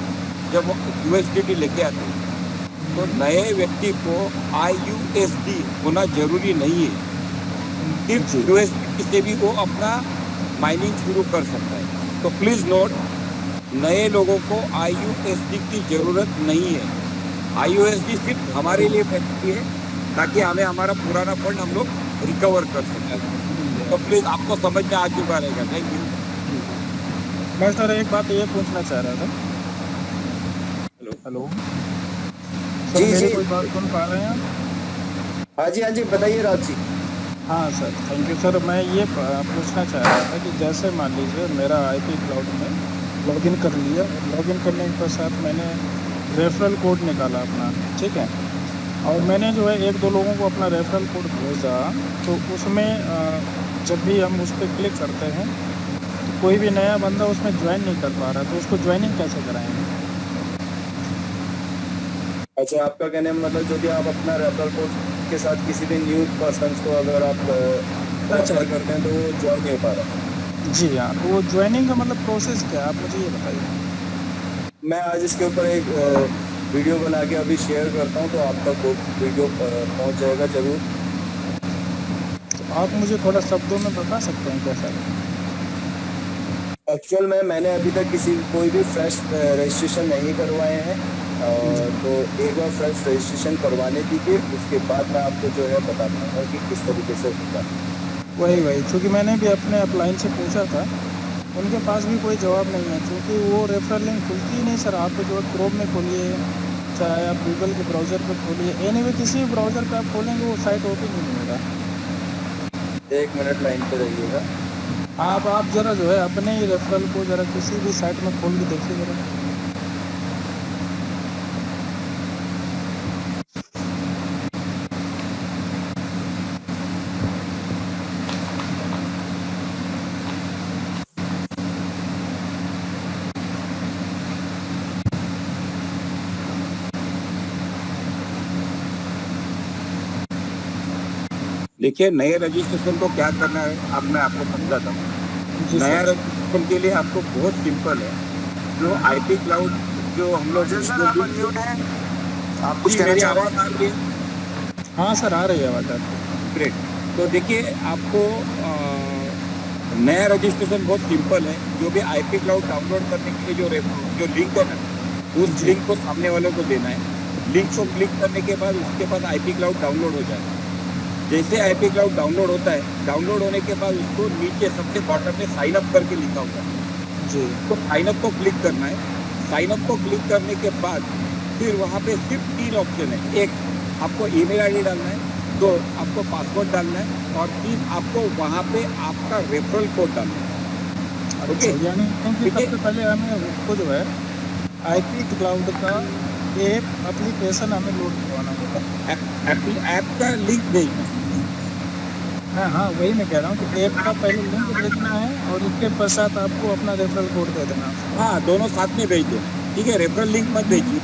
जब वो USDT लेके आते हैं, तो नए व्यक्ति को IUSD होना जरूरी नहीं है। सिर्फ USDT से भी वो अपना माइनिंग शुरू कर सकता है। तो प्लीज नोट, नए लोगों को IUSD की जरूरत नहीं है। IUSD सिर्फ हमारे लिए फैक्ट्री है, ताकि हमें हमारा पुराना फंड हम लोग रिकवर कर सकें। तो प्लीज आपको समझ में आ चुका रहेगा। Thank you. मैं सर एक बात ये पूछना चाह रहा था। हेलो सर, जी मेरी जी कोई बात सुन पा रहे हैं आप? हाँ जी बताइए राज जी। हाँ सर, थैंक यू सर। मैं ये पूछना चाह रहा था कि जैसे मान लीजिए मेरा IP क्लाउड में लॉगिन कर लिया, लॉगिन करने के पश्चात मैंने रेफरल कोड निकाला अपना, ठीक है, और मैंने जो है 1-2 लोगों को अपना रेफरल कोड भेजा, तो उसमें जब भी हम उस पर क्लिक करते हैं तो कोई भी नया बंदा उसमें ज्वाइन नहीं कर पा रहा, तो उसको ज्वाइनिंग कैसे कराएंगे? अच्छा, आपका कहने का मतलब जो भी आप अपना रेफरल कोड के साथ किसी भी न्यू पर्सन को अगर आप ट्रांसफर करते हैं तो वो ज्वाइन नहीं हो पा रहा। जी हाँ, तो वो ज्वाइनिंग का मतलब प्रोसेस क्या है, आप मुझे ये बताइए। मैं आज इसके ऊपर एक वीडियो बना के अभी शेयर करता हूँ, तो आप तक वो वीडियो पहुँच जाएगा जरूर। तो आप मुझे थोड़ा शब्दों में बता सकते हैं कैसा? एक्चुअल में मैंने अभी तक कोई भी फ्रेश रजिस्ट्रेशन नहीं करवाए हैं, तो एक बार फ्रेश रजिस्ट्रेशन करवाने दीजिए, उसके बाद मैं आपको जो है बता पाऊँगा कि किस तरीके से होगा। वही क्योंकि मैंने भी अपने अपलाइन से पूछा था, उनके पास भी कोई जवाब नहीं है, क्योंकि वो रेफरल लिंक खुलती ही नहीं सर। आप जो है क्रोम में खोलिए, चाहे आप गूगल के ब्राउज़र पे खोलिए, एनीवे किसी भी ब्राउज़र पे आप खोलेंगे वो साइट ओपन ही नहीं होगा। 1 मिनट लाइन पे रहिएगा। आप ज़रा जो है अपने ही रेफरल को ज़रा किसी भी साइट में खोल के देखिए ज़रा। देखिए, नए रजिस्ट्रेशन को क्या करना है, अब मैं आपको समझाता हूँ। जी नया सर। रजिस्ट्रेशन के लिए आपको बहुत सिंपल है। जो आईपी क्लाउड जो हम लोग सर आप अनम्यूट हैं, आप कुछ जी, कहना मेरी चाह रहे आवाज़ हैं? आ रही है? हाँ सर, आ रही है आवाज़ आपकी। ग्रेट। तो देखिए, आपको नया रजिस्ट्रेशन बहुत सिंपल है। जो भी आईपी क्लाउड डाउनलोड करने के लिए जो लिंक है ना, उस लिंक को सामने वालों को देना है। लिंक को क्लिक करने के बाद उसके पास आईपी क्लाउड डाउनलोड हो जाएगा। जैसे आईपी क्लाउड डाउनलोड होता है, डाउनलोड होने के बाद उसको नीचे सबसे बॉटम में साइन अप करके लिखा होगा है। जी। तो साइन अप को क्लिक करना है। साइन अप को क्लिक करने के बाद फिर वहाँ पे सिर्फ 3 ऑप्शन है। एक, आपको ईमेल आईडी डालना है। 2, आपको पासवर्ड डालना है। और 3, आपको वहाँ पे आपका रेफरल कोड डालना है। अच्छा, ओके, यानी क्योंकि ठीक है। सबसे पहले हमें उसको जो है आईपी क्लाउड का ऐप एप्लीकेशन हमें लोड करवाना होगा। ऐप का लिंक भेजना है। हाँ, वही मैं कह रहा हूँ कि ऐप का पहले लिंक भेजना है और उसके पश्चात आपको अपना रेफरल कोड दे देना। हाँ, दोनों साथ में भेज दो। ठीक है, रेफरल लिंक मत भेजिए।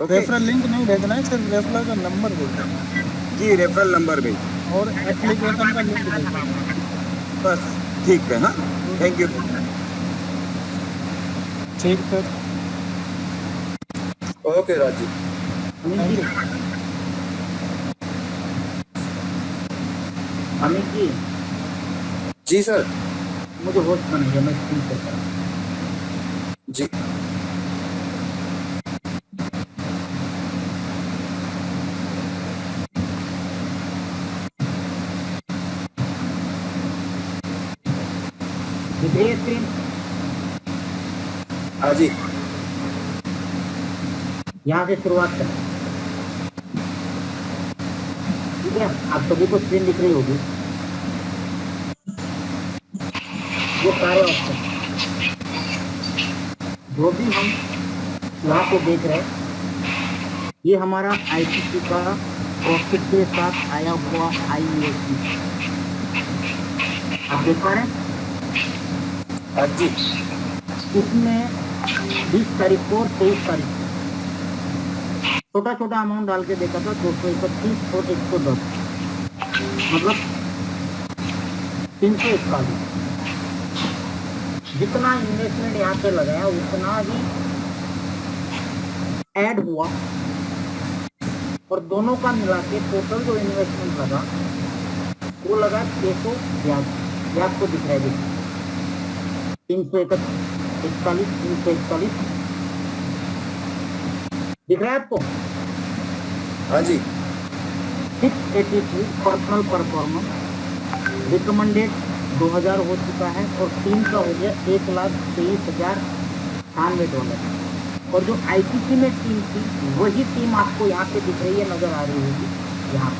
ओके रेफरल लिंक नहीं भेजना है, सिर्फ रेफरल का नंबर भेज देना है जी, रेफरल नंबर भेज और एप्लीकेशन का लिंक भेजना है। बस, ठीक है। हाँ, थैंक यू। ठीक sir. Okay Rajeev. Thank you. Amit ji, जी सर। मुझे होस्ट बनाइए, मैं स्क्रीन शेयर कर रहा हूँ। जी दिख रही है स्क्रीन? हाँ जी। यहाँ से शुरुआत करें। ठीक है, आप सभी को स्क्रीन दिख रही होगी। ये सारे ऑप्शन जो भी हम यहाँ पे देख रहे हैं, ये हमारा आईसीसी का प्रॉफिट के साथ आया हुआ IUSD आप देख पा रहे हैं। हाँ जी। इसमें 20 तारीख को और 23 तारीख को छोटा छोटा अमाउंट डाल के देखा था, 231 और 110, मतलब 341। जितना इन्वेस्टमेंट यहाँ पे लगाया उतना ही ऐड हुआ और दोनों का मिला के टोटल जो इन्वेस्टमेंट लगा वो लगा 600 ब्याज को दिख रहा है। देखिए 341 341 दिख रहा है आपको। हाँ जी। 683 पर्सनल परफॉर्मेंस रिकमेंडेड 2000 हो चुका है और 3 का हो गया $1,23,098। और जो आईसीसी में टीम थी वही टीम आपको यहाँ पे दिख रही है, नजर आ रही होगी यहाँ पे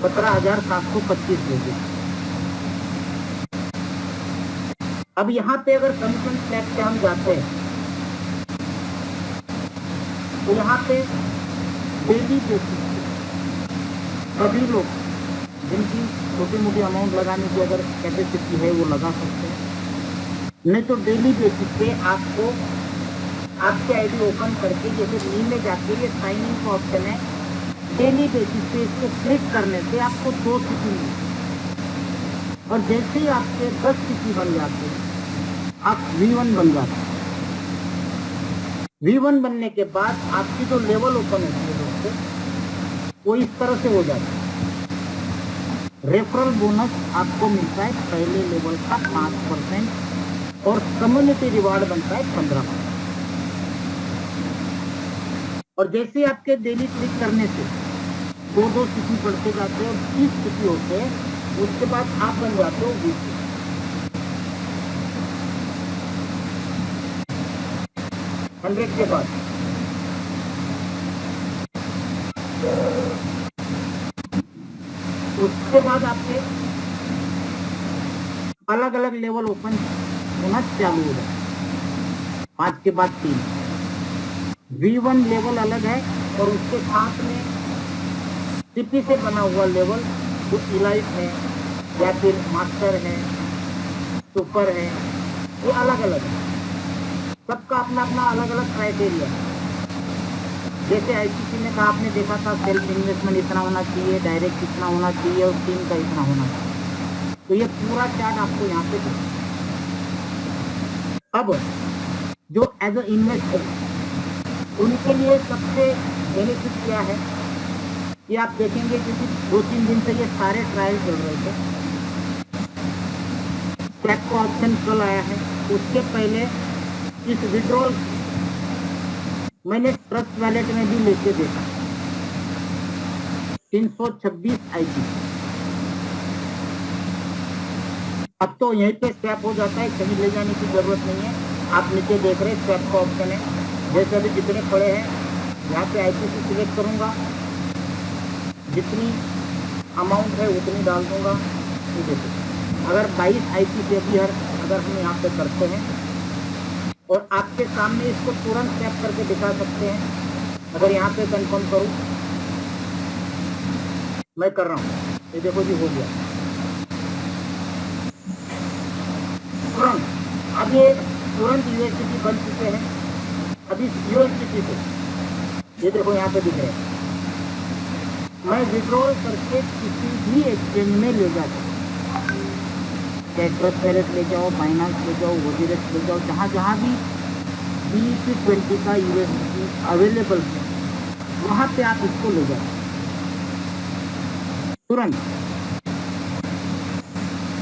17,725 रुपये। अब यहाँ पे अगर कमिटमेंट फ्लैग पे हम जाते हैं तो यहाँ पे डेली बेसिस पे सभी लोग जिनकी छोटी मोटी अमाउंट लगाने की अगर कैपेसिटी है वो लगा सकते हैं, नहीं तो डेली बेसिस पे आपको आपके आईडी ओपन करके जैसे नी में जाके ये साइन इन का ऑप्शन है, डेली बेसिस पे इसको क्लिक करने से आपको 2 सिटी मिलती है और जैसे ही आपके 10 सिटी बन जाते हैं आप V1 बन जाते हैं। V1 बनने के बाद आपकी जो लेवल ओपन होती है दोस्तों वो इस तरह से हो जाती है। रेफरल बोनस आपको मिलता है पहले लेवल का 5% और कम्युनिटी रिवार्ड बनता है 15%। और जैसे आपके डेली क्लिक करने से 2 सिटी बढ़ते जाते हैं और 30 सिटी होते हैं, उसके बाद आप बन जाते हो V2 100 के बाद उसके बाद आपके अलग अलग लेवल ओपन होना चालू हो जाए। 5 के बाद 3 V1 लेवल अलग है और उसके साथ में सीपी से बना हुआ लेवल जो इलाइट है या फिर मास्टर है, सुपर है, ये अलग अलग है। सबका अपना अपना अलग अलग क्राइटेरिया है। जैसे आईसीसी में कहा, आपने देखा था सेल्फ इन्वेस्टमेंट इतना होना चाहिए, डायरेक्ट इतना होना चाहिए और टीम का इतना होना चाहिए। तो ये पूरा चार्ट आपको यहाँ पे दिखा। अब जो एज अ इन्वेस्टर उनके लिए सबसे बेनिफिट क्या है कि आप देखेंगे क्योंकि 2-3 दिन से ये सारे ट्रायल चल रहे थे। स्टैक का ऑप्शन कल आया है, उसके पहले इस विड्रॉल मैंने ट्रस्ट वैलेट में भी लेके देखा 326 आईपी। अब तो यहीं पे स्वैप हो जाता है, कहीं ले जाने की जरूरत नहीं है। आप नीचे देख रहे हैं स्वैप का ऑप्शन है। जैसे अभी जितने पड़े हैं यहाँ पे आईपीसी सिलेक्ट करूंगा, जितनी अमाउंट है उतनी डाल दूंगा। ये देखो, अगर 22 आईपीसी अभी अगर हम यहाँ पे करते हैं और आपके सामने इसको तुरंत स्वैप करके दिखा सकते हैं। अगर यहाँ पे कंफर्म करूँ, मैं कर रहा हूँ, ये देखो जी हो गया तुरंत। अब ये तुरंत यूएसडीटी बन चुके हैं। अभी यूएसडीटी से ये देखो यहाँ पे दिख रहे हैं। मैं विड्रॉल करके किसी भी एक्सचेंज में ले जा सकता हूँ, चाहे ट्रस्ट वैलेट ले जाओ, बाइनेंस ले जाओ, वजीरेक्स ले जाओ, जहाँ जहाँ भी BEP20 का यूएसडीटी अवेलेबल है वहाँ पे आप इसको ले जाओ तुरंत।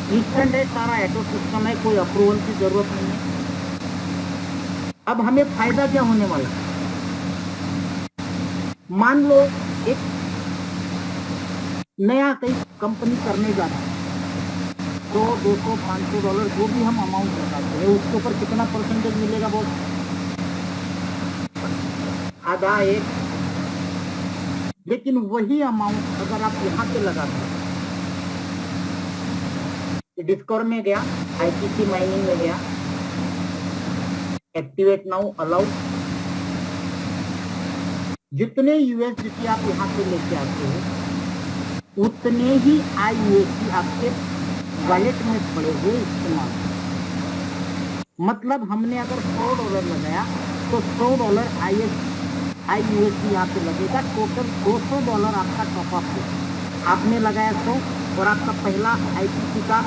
इंस्टेंट है, सारा ऑटो सिस्टम है, कोई अप्रूवल की जरूरत नहीं है। अब हमें फायदा क्या होने वाला है? मान लो एक नया कई कंपनी करने जा रहा है, तो $200, $500 जो भी हम अमाउंट लगाते हैं उसके ऊपर कितना परसेंटेज मिलेगा बॉस? आधा, 1। लेकिन वही अमाउंट अगर आप यहाँ पे लगाते हैं, डिस्कवर में गया, आईपीसी माइनिंग में गया, एक्टिवेट नाउ, अलाउड, जितने यूएसडीटी आप यहाँ पे लेके आते हो उतने ही IUSD आपके वॉलेट में पड़े हुए इस्तेमाल। मतलब हमने अगर $100 लगाया तो $100 IUSD यहाँ पे लगेगा। टोटल $200 आपका टॉपअप है। आपने लगाया 100 और आपका पहला आईपीसी का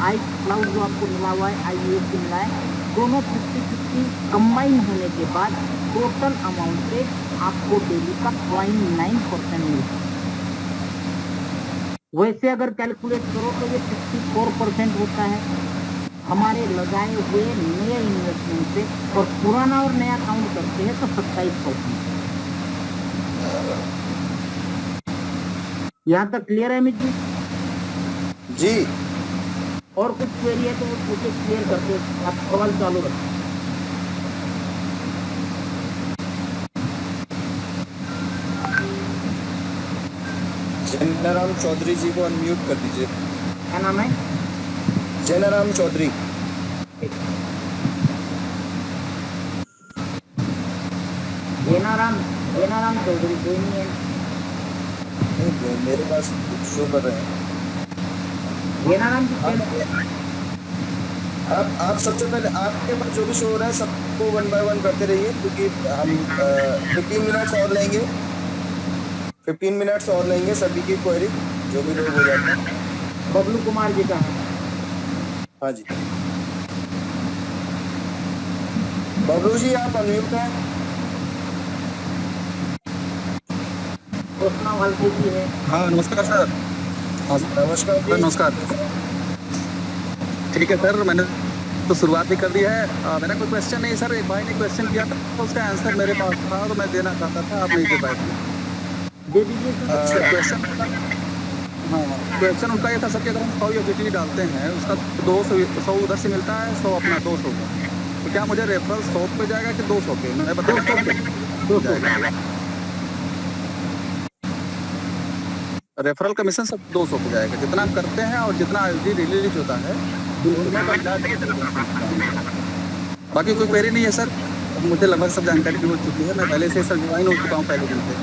iCloud जो आपको मिला हुआ है, IUSD मिला है, दोनों 50-50 कंबाइन होने के बाद टोटल अमाउंट पे आपको डेली का 0.9% मिलता है। वैसे अगर कैलकुलेट करो तो ये 64% होता है हमारे लगाए हुए नए इन्वेस्टमेंट से, और पुराना और नया काउंट करते हैं तो 27%। यहाँ तक क्लियर है अमित जी? जी। और कुछ क्वेरी है तो वो पूछे, क्लियर करते, आप सवाल चालू रखें। जैनाराम चौधरी जी को अनम्यूट कर दीजिए। क्या नाम है? जैनाराम चौधरी। जैनाराम चौधरी कोई नहीं है। मेरे पास शो कर रहे हैं। जैनाराम जी आप सबसे पहले आपके पास जो भी शो हो रहा है सबको 1 by 1 करते रहिए, क्योंकि हम 15 मिनट्स और लेंगे। 15 मिनट्स और लेंगे सभी की क्वेरी जो भी लोग हो जाते हैं। बबलू कुमार जी का है। हाँ जी, बबलू जी आप अनम्यूट हैं। हल्के जी है। हाँ नमस्कार सर। नमस्कार जी। नमस्कार। ठीक है सर, मैंने तो शुरुआत भी कर दी है। मेरा कोई क्वेश्चन नहीं सर, एक भाई ने क्वेश्चन किया था तो उसका आंसर मेरे पास था तो मैं देना चाहता था, आप नहीं दे पाए थे। दे दीजिए सर। क्वेश्चन उनका ये था सर कि अगर हम 100 USDT डालते हैं उसका 200 100 उधर से मिलता है, 100 अपना 200 का, तो क्या मुझे रेफरल 100 पे जाएगा कि 200 पे? मैं बता 200 जाएगा। रेफरल कमीशन सब 200 पे जाएगा, जितना आप करते हैं और जितना आईडी रिलीज होता है उसमें बाकी कोई क्वेरी नहीं है सर। मुझे लगभग सब जानकारी हो चुकी है, मैं पहले से सर ज्वाइन हो चुका हूँ पहले दिन से।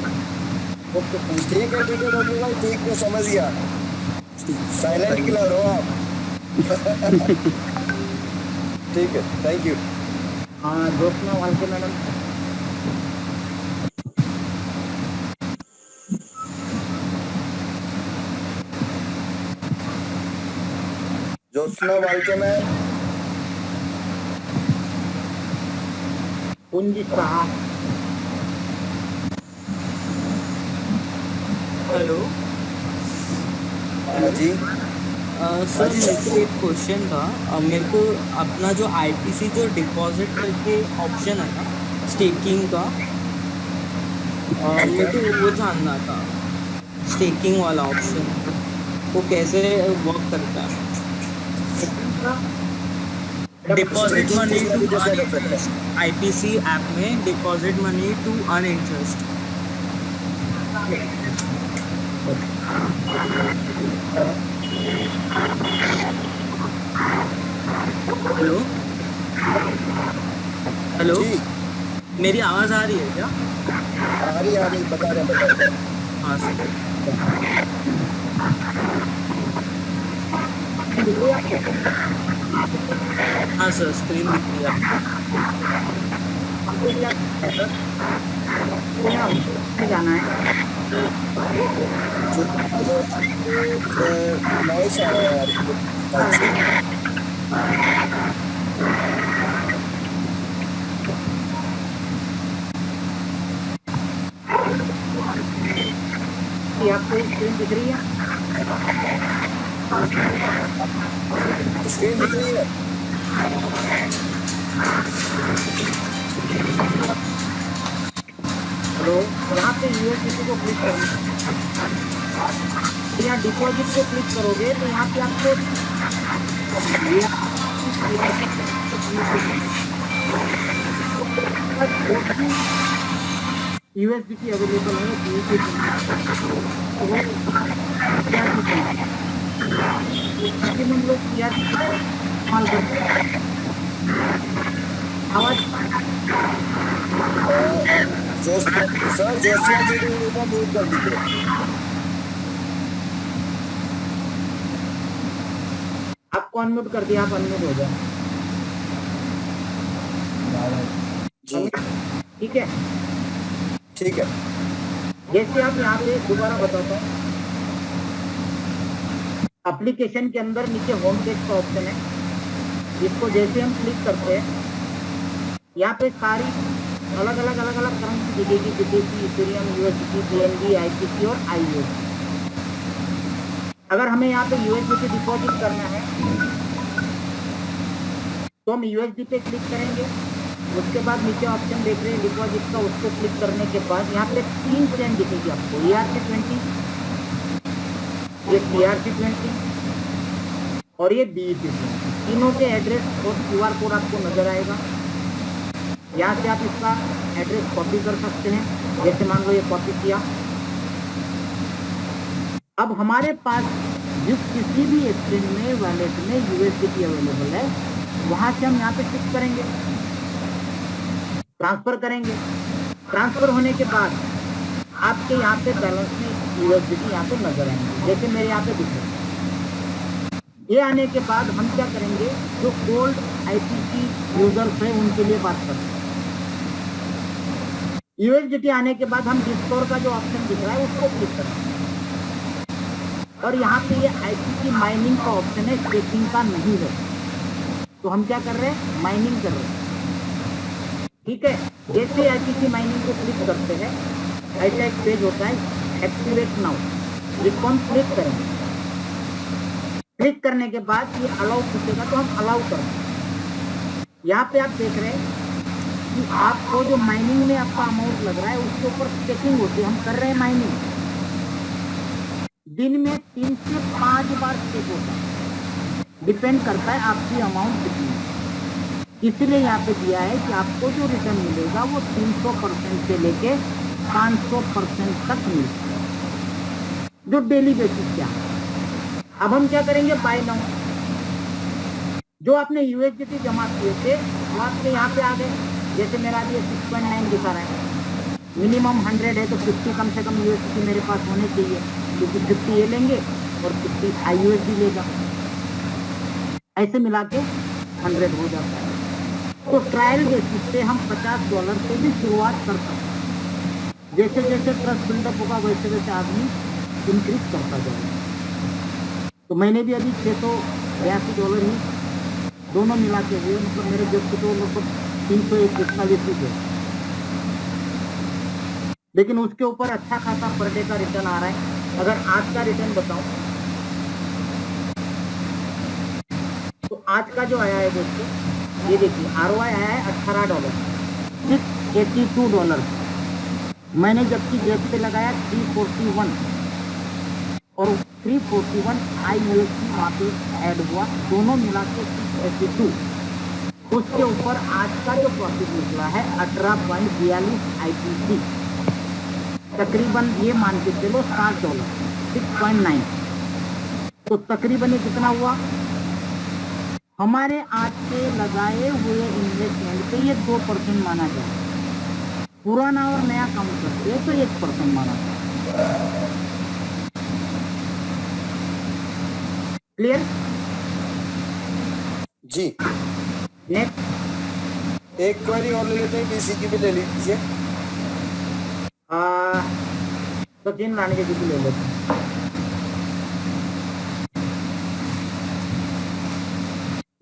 ठीक है डब्ल्यू भाई, ठीक है, समझ गया। साइलेंट किलर हो आप। ठीक है, थैंक यू। हाँ, ज्योत्सना वालके मैडम। ज्योत्सना वालके मैम। कुंज शाह। हेलो जी सर, मेरे को एक क्वेश्चन था। मेरे को अपना जो आईपीसी जो डिपॉजिट करके ऑप्शन है ना स्टेकिंग का, मेरे को वो जानना था। स्टेकिंग वाला ऑप्शन वो कैसे वर्क करता है? Deposit money to earn interest, IPC app में deposit money to earn interest. Hello hello, मेरी आवाज़ आ रही है क्या? आ रही, बता रहे। हाँ सर। हाँ सर, स्क्रीन दिख रही है। जाना है नॉइस आ रहा है आपको स्क्रीन दिख रही है? स्क्रीन दिख रही है। तो यहाँ पे यूएसडीटी को क्लिक करना, यहाँ डिपॉजिट को क्लिक करोगे तो यहाँ पे आपको यूएसडीटी अवेलेबल है। हम लोग इस्तेमाल करते हैं। आवाज सर जोशिया जी को म्यूट कर दीजिए। आपको अनम्यूट कर दिया, आप अनम्यूट हो जाए। जी ठीक है, ठीक है। जैसे आप यहाँ पे दोबारा बताता हूँ, एप्लीकेशन के अंदर नीचे होम पेज का ऑप्शन है, जिसको जैसे हम क्लिक करते हैं यहाँ पे सारी अलग अलग करेंसी दिखेगी, BTC, Ethereum, USDT, BNB, IPC और IUSD। अगर हमें यहाँ पे USDT डिपॉजिट करना है तो हम USD पे क्लिक करेंगे। उसके बाद नीचे ऑप्शन देख रहे हैं डिपॉजिट का, उसको क्लिक करने के बाद यहाँ पे 3 चेन दिखेगी आपको, ERC20, ये TRC20 और ये BEP20। तीनों के एड्रेस और QR कोड आपको नजर आएगा। यहाँ से आप इसका एड्रेस कॉपी कर सकते हैं। जैसे मान लो ये कॉपी किया। अब हमारे पास जिस किसी भी एक्सचेंज में वॉलेट में USDT अवेलेबल है, वहां से हम यहाँ पे क्लिक करेंगे, ट्रांसफर करेंगे। ट्रांसफर होने के बाद आपके यहाँ पे बैलेंस में USDT यहाँ पे नजर आएंगे, जैसे मेरे यहाँ पे दिख रहे हैं। ये आने के बाद हम क्या करेंगे, जो गोल्ड IPC यूजर्स है उनके लिए बात करेंगे। USDT आने के बाद हम डिस्कोर का जो ऑप्शन दिख रहा है उसको क्लिक करेंगे और यहाँ पे ये IPC माइनिंग का ऑप्शन है, स्टेकिंग का नहीं है। तो हम क्या कर रहे हैं, माइनिंग कर रहे हैं। ठीक है, जैसे IPC माइनिंग को क्लिक करते हैं ऐसा एक पेज होता है, एक्टिवेट नाउ, जिसको हम क्लिक करेंगे। क्लिक करने के बाद ये अलाउ पूछेगा तो हम अलाउ करेंगे। यहाँ पे आप देख रहे हैं कि आपको जो माइनिंग में आपका अमाउंट लग रहा है उसके ऊपर स्टेकिंग होती है। हम कर रहे हैं माइनिंग, दिन में 3 से 5 बार स्टेक होता है, डिपेंड करता है आपकी अमाउंट कितनी है। इसलिए यहाँ पे दिया है कि आपको जो रिटर्न मिलेगा वो 300% से लेके 500% तक मिलता है, जो डेली बेसिस पे आता है। अब हम क्या करेंगे, बाय नाउ जो आपने यूएसडीटी जमा किए थे वो आपके यहाँ पे आ गए। जैसे मेरा अभी 6.9 दिखा रहा है, मिनिमम 100 है तो 50 कम से कम यूएसडीटी मेरे पास होने चाहिए, क्योंकि 50 ये लेंगे और 50 आईयूएसडी लेगा, ऐसे मिला के 100 हो जाता है। तो ट्रायल बेसिस पे हम $50 से भी शुरुआत कर सकते हैं। जैसे जैसे ट्रस्ट बिल्डअप होगा वैसे वैसे आदमी इंक्रीज करता जाएगा। तो मैंने भी अभी $682 ही दोनों मिला के हुए, मतलब मेरे जब तो लगभग 301 है, लेकिन उसके ऊपर अच्छा खासा पर डे का रिटर्न आ रहा है। अगर आज का रिटर्न बताऊं तो आज का जो आया है दोस्तों, ये देखिए ROI आया है $18, $682। मैंने जबकि जेब पे लगाया 341 और 341 IUSD वहाँ पे ऐड हुआ, दोनों मिला के 682। उसके ऊपर आज का जो प्रॉफिट निकला है 18.42 IPC, तकरीबन ये मान के चलो $60, 6.9। तो तकरीबन ये कितना हुआ, हमारे आज के लगाए हुए इन्वेस्टमेंट पे ये 2% माना जाए, पुराना और नया काउंट करते हैं तो 1% माना जाए। क्लियर जी। नेक्स्ट एक क्वेरी और ले लेते हैं, किसी की भी ले लीजिए। सचिन लाने की ले लेते हैं।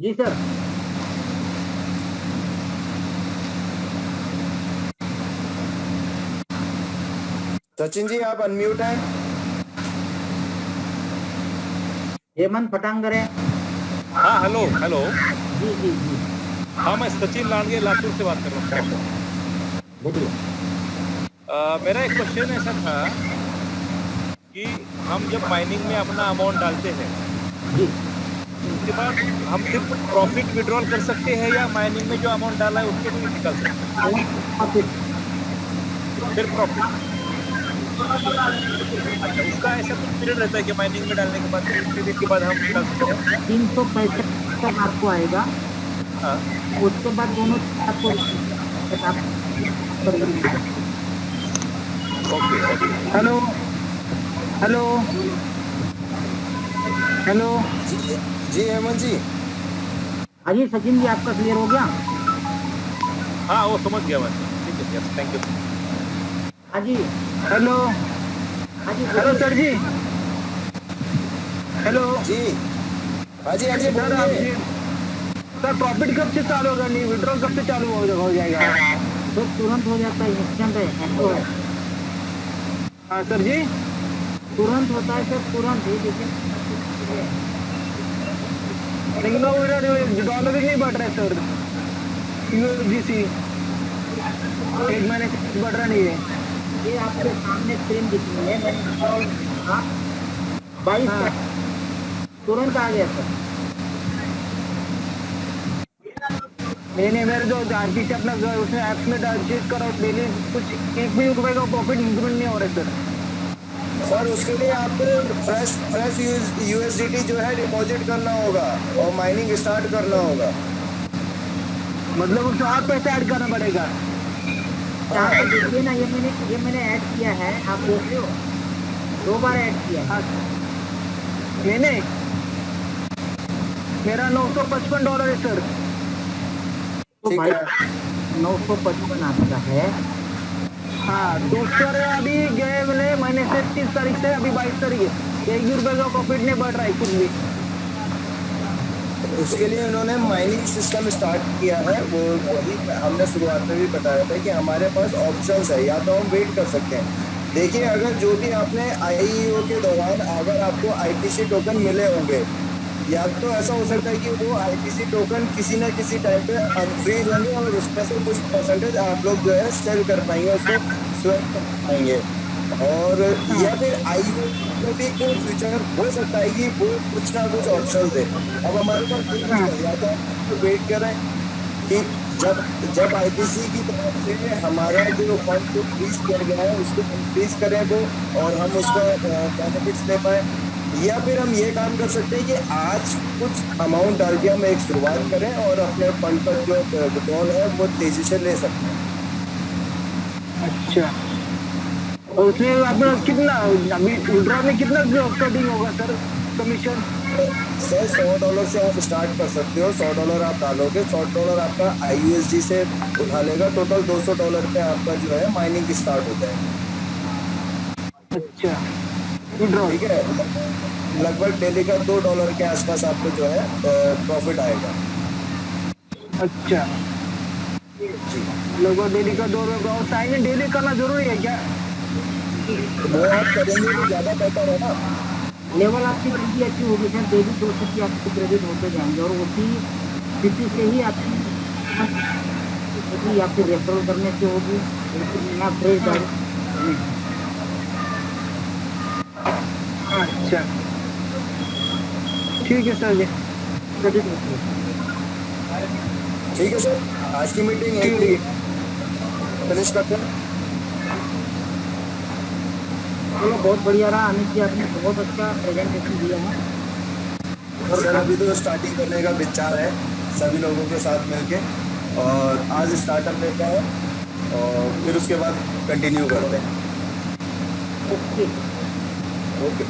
जी सर। सचिन जी आप अनम्यूट हैं। हेमंत पटांगरे। हाँ हेलो हेलो। जी जी जी। हाँ मैं सचिन लांडगे लातूर से बात कर रहा हूँ। बोलिए। मेरा एक क्वेश्चन ऐसा था कि हम जब माइनिंग में अपना अमाउंट डालते हैं जी, उसके बाद हम सिर्फ प्रॉफिट विड्रॉल कर सकते हैं या माइनिंग में जो अमाउंट डाला है उसके भी निकाल सकते हैं? सिर्फ प्रॉफिट। अच्छा उसका ऐसा कुछ पीरियड रहता है कि माइनिंग में डालने के बाद कितने दिन के बाद हम निकाल सकते हैं? 365 तक आपको आएगा। हाँ उसके बाद दोनों आपको okay okay. Hello hello hello. जी हेमंत जी। हाँ जी सचिन जी, आपका क्लियर हो गया? हाँ वो समझ गया मैं। ठीक है थैंक यू। हाँ जी हेलो। हाँ जी हेलो सर जी। हेलो जी हाँ जी बोलिए। सर प्रॉफिट कब से चालू होगा, नहीं विड्रॉल कब से चालू हो जाएगा? तो तुरंत हो जाता है, इंस्टेंट है, ऐसा है। हाँ सर जी तुरंत होता है सर, तुरंत ही। लेकिन डॉलर भी नहीं बढ़ रहा है सर, USDC एक महीने से बढ़ रहा नहीं है। ये आपके सामने स्क्रीन दिख रही है, मैंने 22 तुरंत आ गया सर। नहीं मेरे जो RP से अपना उसने ऐप्स में चेक करो, डेली कुछ एक भी रुपए का प्रॉफिट इंक्रीमेंट नहीं हो रहा है सर उसके लिए आपको फ्रेश USDT जो है डिपॉजिट करना होगा और माइनिंग स्टार्ट करना होगा। मतलब उसमें और पैसे ऐड करना पड़ेगा। देखिए ना, ये मैंने ऐड किया है, आप देख रहे हो, 2 बार ऐड किया है मैंने। मेरा $955 है सर। तो भाई 955 आपका है। हाँ तो सर अभी गए महीने से 30 तारीख से अभी 22 तारीख है, 1 रुपए का प्रॉफिट नहीं बढ़ रहा है कुछ भी। उसके लिए उन्होंने माइनिंग सिस्टम स्टार्ट किया है, वो वही हमने शुरुआत में भी बताया था कि हमारे पास ऑप्शंस है, या तो हम वेट कर सकते हैं। देखिए अगर जो भी आपने IEO के दौरान अगर आपको IPC टोकन मिले होंगे, या तो ऐसा हो सकता है कि वो IPC टोकन किसी न किसी टाइम पे अनफ्रीज होंगे और उसमें से कुछ परसेंटेज आप लोग जो है सेल कर पाएंगे, उसको स्वैप कर पाएंगे। और या फिर IEO में भी कोई फीचर हो सकता है कि वो कुछ ना कुछ ऑप्शन दे। अब हमारे पास या तो वेट करें कि जब आईपीसी की तरफ से हमारा जो फंड को फ्रीज किया गया है उसको इंक्रीज करें वो, और हम उसका बेनिफिट्स ले पाए, या फिर हम ये काम कर सकते हैं कि आज कुछ अमाउंट डाल के हम एक शुरुआत करें और अपने फंड पर जो विड्रॉल है वो तेजी से ले सकते हैं। अच्छा, और उसमें अपना कितना अभी विड्रॉ में कितना स्टार्टिंग होगा सर कमीशन? सर $100 से आप स्टार्ट कर सकते हो। $100 आप डालोगे, $100 आपका IUSD से उठा लेगा, टोटल $200 पे आपका जो है माइनिंग स्टार्ट हो जाएगा। अच्छा, विड्रॉ ठीक है, लगभग डेली का $2 के आसपास आपको जो है प्रॉफिट आएगा। अच्छा, लगभग डेली का $2 और साइन इन डेली करना जरूरी है क्या? वो आप करेंगे तो ज़्यादा बेहतर है ना। लेवल आपकी कितनी अच्छी होगी सर, डेली 200 की आपको क्रेडिट होते जाएंगे और उसी स्थिति से ही आपकी आपकी रेफरल करने से होगी ना फ्रेश डायरेक्ट। अच्छा, ठीक है सर जी, क्रेडिट होती है। ठीक है सर, आज की मीटिंग यही फिनिश करते हैं। चलो बहुत बढ़िया रहा अमित जी, आपने बहुत अच्छा प्रेजेंटेशन दिया है। सर अभी तो स्टार्टिंग करने का विचार है सभी लोगों के साथ मिलके, और आज स्टार्टअप लेते हैं और फिर उसके बाद कंटिन्यू करते हैं। ओके। ओके।